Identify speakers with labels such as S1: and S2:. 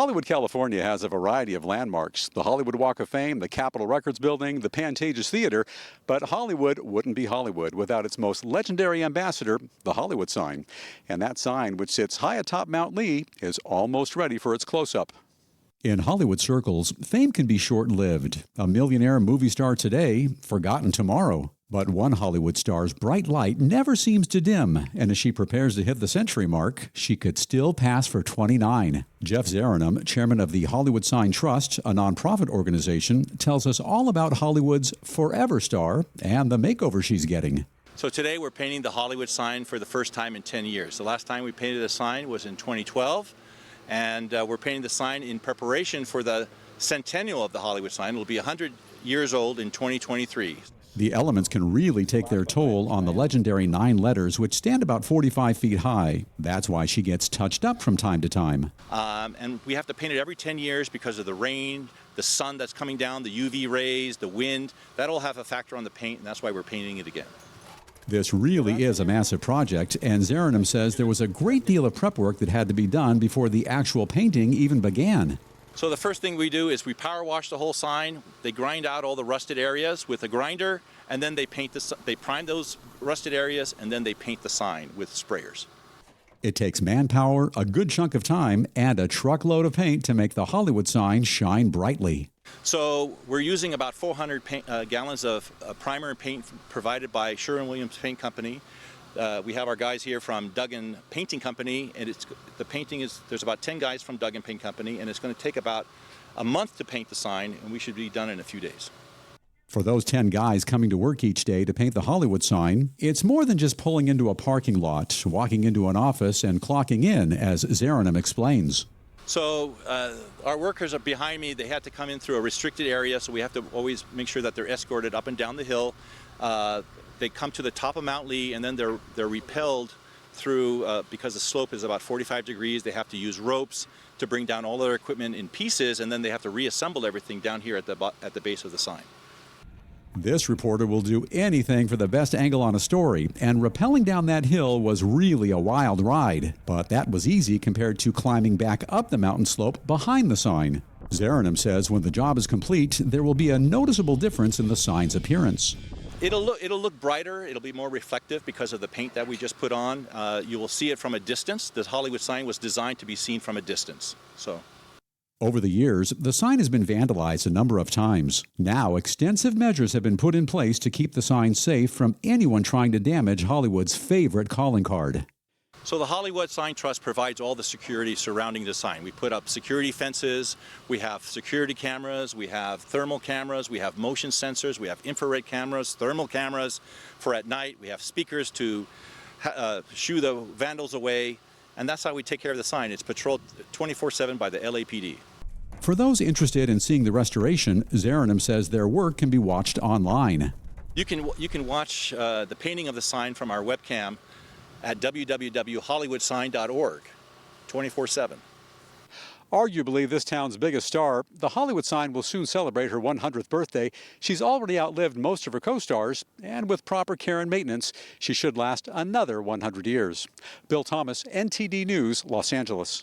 S1: Hollywood, California has a variety of landmarks. The Hollywood Walk of Fame, the Capitol Records Building, the Pantages Theater. But Hollywood wouldn't be Hollywood without its most legendary ambassador, the Hollywood sign. And that sign, which sits high atop Mount Lee, is almost ready for its close-up. In Hollywood circles, fame can be short-lived. A millionaire movie star today, forgotten tomorrow. But one Hollywood star's bright light never seems to dim, and as she prepares to hit the century mark, she could still pass for 29. Jeff Zaranum, chairman of the Hollywood Sign Trust, a nonprofit organization, tells us all about Hollywood's forever star and the makeover she's getting.
S2: So today we're painting the Hollywood sign for the first time in 10 years. The last time we painted a sign was in 2012, and we're painting the sign in preparation for the centennial of the Hollywood sign. It'll be 100 years old in 2023.
S1: The elements can really take their toll on the legendary 9 letters, which stand about 45 feet high. That's why she gets touched up from time to time.
S2: And we have to paint it every 10 years because of the rain, the sun that's coming down, the UV rays, the wind. That'll have a factor on the paint, and that's why we're painting it again.
S1: This really is a massive project, and Zaranum says there was a great deal of prep work that had to be done before the actual painting even began.
S2: So the first thing we do is we power wash the whole sign. They grind out all the rusted areas with a grinder, and then they prime those rusted areas, and then they paint the sign with sprayers.
S1: It takes manpower, a good chunk of time, and a truckload of paint to make the Hollywood sign shine brightly.
S2: So we're using about 400 gallons of primer and paint provided by Sherwin-Williams Paint Company. We have our guys here from Duggan Painting Company, and there's about 10 guys from Duggan Paint Company, and it's going to take about a month to paint the sign, and we should be done in a few days.
S1: For those 10 guys coming to work each day to paint the Hollywood sign, it's more than just pulling into a parking lot, walking into an office, and clocking in, as Zaranum explains.
S2: So our workers are behind me. They have to come in through a restricted area, so we have to always make sure that they're escorted up and down the hill. They come to the top of Mount Lee, and then they're repelled through, because the slope is about 45 degrees, they have to use ropes to bring down all their equipment in pieces, and then they have to reassemble everything down here at the base of the sign.
S1: This reporter will do anything for the best angle on a story, and rappelling down that hill was really a wild ride. But that was easy compared to climbing back up the mountain slope behind the sign. Zaranum says when the job is complete, there will be a noticeable difference in the sign's appearance.
S2: It'll look brighter. It'll be more reflective because of the paint that we just put on. You will see it from a distance. The Hollywood sign was designed to be seen from a distance.
S1: Over the years, the sign has been vandalized a number of times. Now, extensive measures have been put in place to keep the sign safe from anyone trying to damage Hollywood's favorite calling card.
S2: So the Hollywood Sign Trust provides all the security surrounding the sign. We put up security fences, we have security cameras, we have thermal cameras, we have motion sensors, we have infrared cameras, thermal cameras for at night, we have speakers to shoo the vandals away, and that's how we take care of the sign. It's patrolled 24/7 by the LAPD.
S1: For those interested in seeing the restoration, Zaranum says their work can be watched online.
S2: You can watch the painting of the sign from our webcam at www.hollywoodsign.org, 24/7. Arguably this town's biggest star, the Hollywood sign will soon celebrate her 100th birthday. She's already outlived most of her co-stars, and with proper care and maintenance, she should last another 100 years. Bill Thomas, NTD News, Los Angeles.